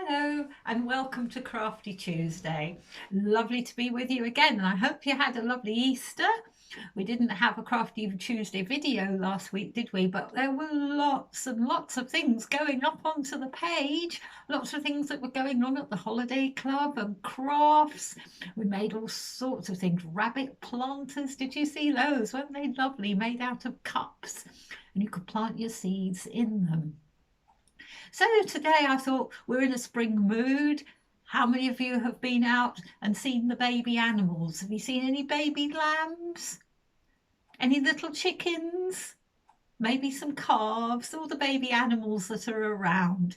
Hello and welcome to Crafty Tuesday. Lovely to be with you again, and I hope you had a lovely Easter. We didn't have a Crafty Tuesday video last week, did we? But there were lots and lots of things going up onto the page, lots of things that were going on at the holiday club and crafts. We made all sorts of things. Rabbit planters, did you see those? Weren't they lovely? Made out of cups, and you could plant your seeds in them. So today I thought we're in a spring mood. How many of you have been out and seen the baby animals? Have you seen any baby lambs? Any little chickens? Maybe some calves, all the baby animals that are around.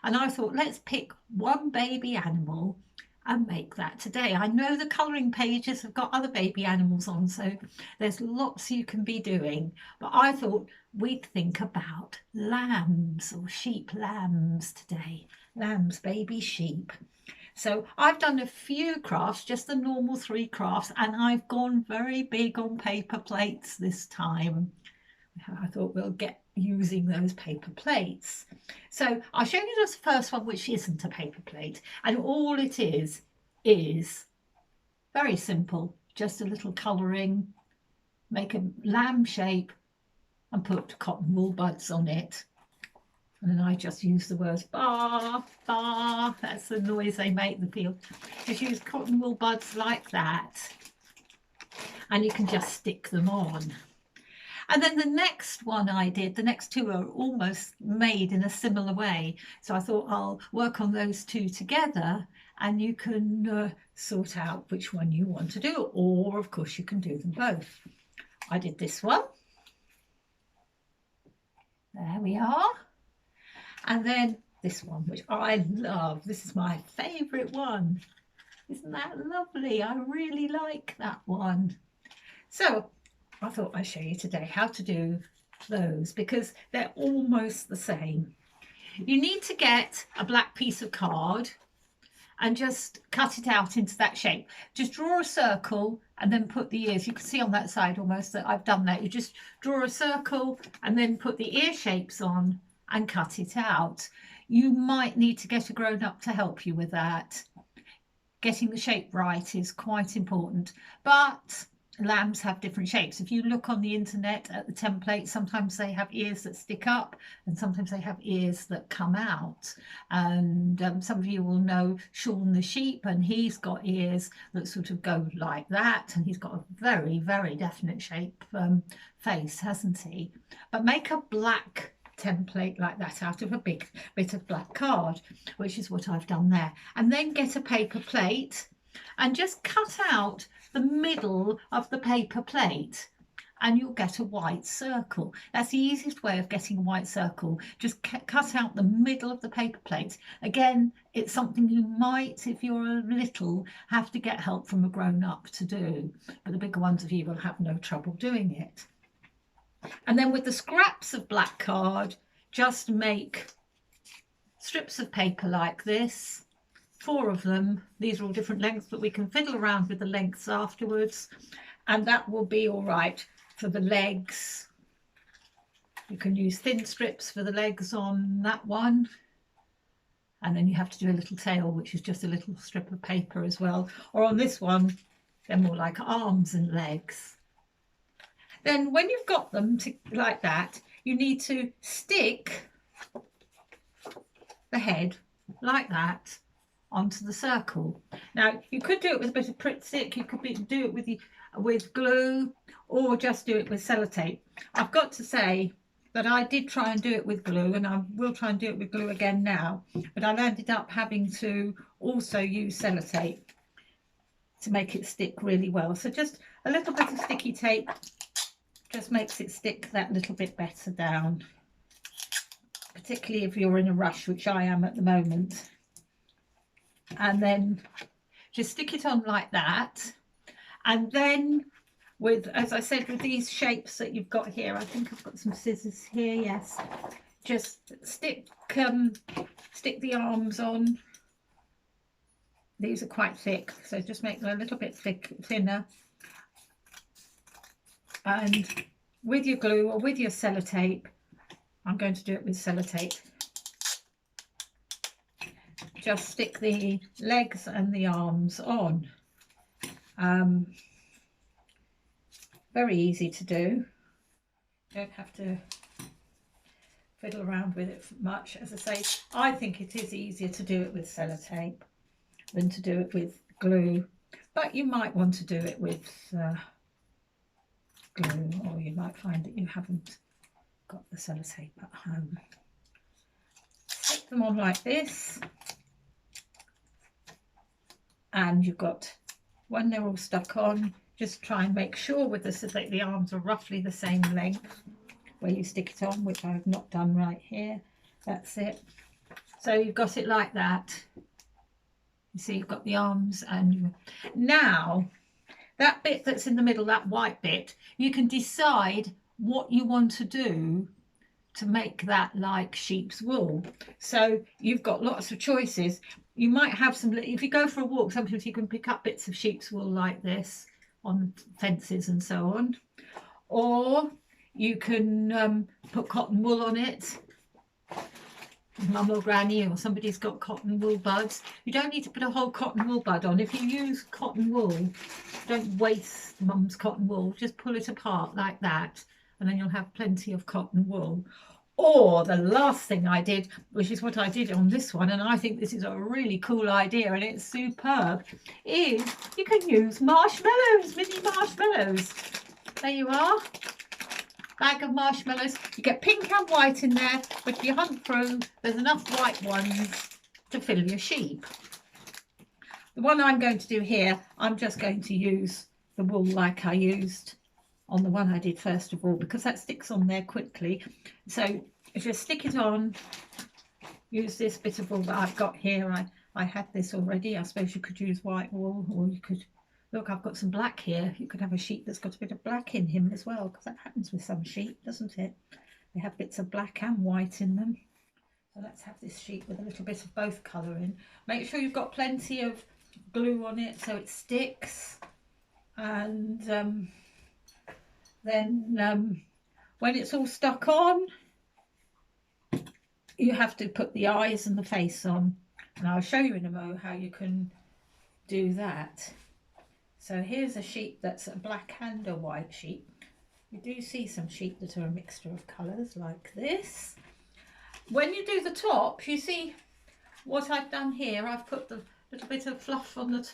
And I thought, let's pick one baby animal and make that today. I know the colouring pages have got other baby animals on, so there's lots you can be doing. But I thought we'd think about lambs or sheep lambs today. Lambs, baby sheep. So I've done a few crafts, just the normal 3 crafts, and I've gone very big on paper plates this time. I thought we'll get using those paper plates. So I'll show you this first one, which isn't a paper plate, and all it is very simple, just a little colouring. Make a lamb shape and put cotton wool buds on it, and then I just use the words bar, bar. That's the noise they make in the field. Just use cotton wool buds like that, and you can just stick them on. And then the next one I did, the next 2 are almost made in a similar way. So I thought I'll work on those 2 together, and you can sort out which one you want to do, or of course you can do them both. I did this one. There we are. And then this one, which I love. This is my favourite one. Isn't that lovely? I really like that one. So I thought I'd show you today how to do those, because they're almost the same. You need to get a black piece of card and just cut it out into that shape. Just draw a circle and then put the ears. You can see on that side almost that I've done that. You just draw a circle and then put the ear shapes on and cut it out. You might need to get a grown-up to help you with that. Getting the shape right is quite important, but lambs have different shapes. If you look on the internet at the templates, sometimes they have ears that stick up and sometimes they have ears that come out. And some of you will know Sean the sheep, and he's got ears that sort of go like that, and he's got a very, very definite shape face, hasn't he? But make a black template like that out of a big bit of black card, which is what I've done there. And then get a paper plate and just cut out the middle of the paper plate, and you'll get a white circle. That's the easiest way of getting a white circle. Just cut out the middle of the paper plate. Again, it's something you might, if you're a little, have to get help from a grown-up to do, but the bigger ones of you will have no trouble doing it. And then with the scraps of black card, just make strips of paper like this, 4 of them. These are all different lengths, but we can fiddle around with the lengths afterwards, and that will be all right for the legs. You can use thin strips for the legs on that one, and then you have to do a little tail, which is just a little strip of paper as well. Or on this one, they're more like arms and legs. Then when you've got them like that, you need to stick the head like that onto the circle. Now you could do it with a bit of Pritt stick, you could do it with glue, or just do it with sellotape. I've got to say that I did try and do it with glue, and I will try and do it with glue again now, but I ended up having to also use sellotape to make it stick really well. So just a little bit of sticky tape just makes it stick that little bit better down, particularly if you're in a rush, which I am at the moment. And then just stick it on like that, and then with, as I said, with these shapes that you've got here, I think I've got some scissors here, yes, just stick the arms on. These are quite thick, so just make them a little bit thinner, and with your glue or with your sellotape, I'm going to do it with sellotape, just stick the legs and the arms on. Very easy to do. Don't have to fiddle around with it much. As I say, I think it is easier to do it with sellotape than to do it with glue, but you might want to do it with glue, or you might find that you haven't got the sellotape at home. Stick them on like this, and you've got, when they're all stuck on, just try and make sure with this that the arms are roughly the same length where you stick it on, which I have not done right here. That's it. So you've got it like that. You see, you've got the arms, and now that bit that's in the middle, that white bit, you can decide what you want to do to make that like sheep's wool. So you've got lots of choices. You might have some, if you go for a walk, sometimes you can pick up bits of sheep's wool like this on fences and so on, or you can put cotton wool on it. Mum or granny or somebody's got cotton wool buds. You don't need to put a whole cotton wool bud on. If you use cotton wool, don't waste mum's cotton wool. Just pull it apart like that, and then you'll have plenty of cotton wool. Or the last thing I did, which is what I did on this one, and I think this is a really cool idea and it's superb, is you can use marshmallows, mini marshmallows. There you are. Bag of marshmallows. You get pink and white in there, but if you hunt through, there's enough white ones to fill your sheep. The one I'm going to do here, I'm just going to use the wool like I used on the one I did first of all, because that sticks on there quickly. So if you stick it on, use this bit of wool that I've got here. I had this already. I suppose you could use white wool, or you could, look, I've got some black here. You could have a sheep that's got a bit of black in him as well, because that happens with some sheep, doesn't it? They have bits of black and white in them. So let's have this sheep with a little bit of both colour in. Make sure you've got plenty of glue on it so it sticks. And then when it's all stuck on, you have to put the eyes and the face on. And I'll show you in a moment how you can do that. So here's a sheep that's a black and a white sheep. You do see some sheep that are a mixture of colours like this. When you do the top, you see what I've done here. I've put the little bit of fluff on the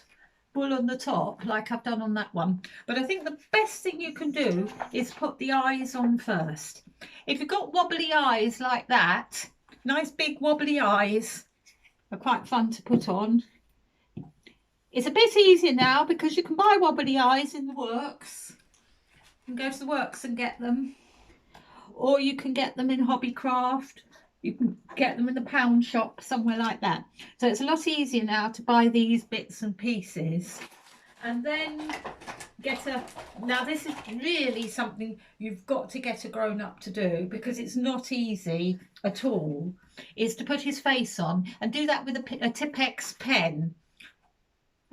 wool on the top like I've done on that one. But I think the best thing you can do is put the eyes on first. If you've got wobbly eyes like that, nice big wobbly eyes are quite fun to put on. It's a bit easier now because you can buy wobbly eyes in the works. You can go to the works and get them, or you can get them in Hobbycraft. You can get them in the pound shop, somewhere like that. So it's a lot easier now to buy these bits and pieces. And then now this is really something you've got to get a grown-up to do, because it's not easy at all, is to put his face on, and do that with a Tipp-Ex pen.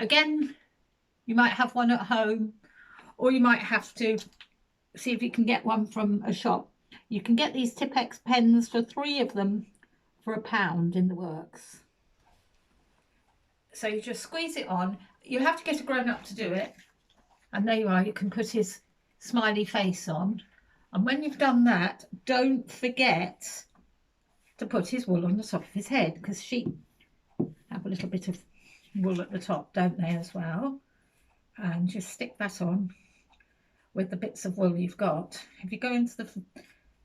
Again, you might have one at home, or you might have to see if you can get one from a shop. You can get these Tipp-Ex pens for 3 of them for £1 in the works. So you just squeeze it on. You have to get a grown-up to do it. And there you are, you can put his smiley face on. And when you've done that, don't forget to put his wool on the top of his head, because sheep have a little bit of wool at the top, don't they, as well? And just stick that on with the bits of wool you've got. If you go into the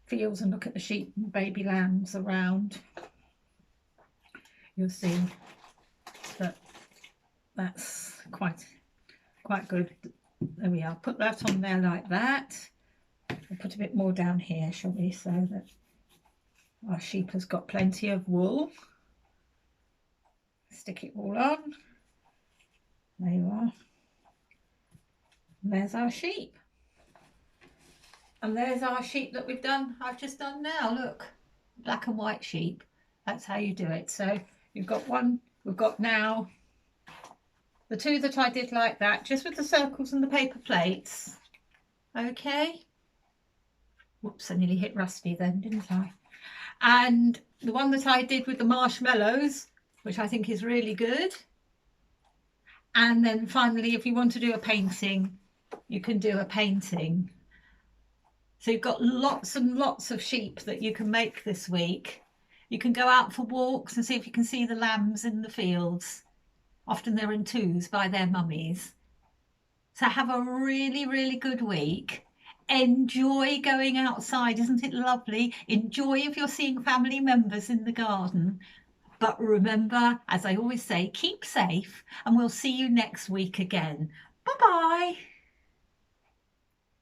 fields and look at the sheep and baby lambs around, you'll see that that's quite good. There we are. Put that on there like that. We'll put a bit more down here, shall we, so that our sheep has got plenty of wool. Stick it all on. There you are. And there's our sheep. And there's our sheep that I've just done now. Look, black and white sheep. That's how you do it. So you've got one, we've got now the 2 that I did like that, just with the circles and the paper plates. Okay. Whoops, I nearly hit Rusty then, didn't I? And the one that I did with the marshmallows, which I think is really good. And then finally, if you want to do a painting, you can do a painting. So you've got lots and lots of sheep that you can make this week. You can go out for walks and see if you can see the lambs in the fields. Often they're in twos by their mummies. So have a really, really good week. Enjoy going outside. Isn't it lovely? Enjoy if you're seeing family members in the garden. But remember, as I always say, keep safe, and we'll see you next week again. Bye-bye.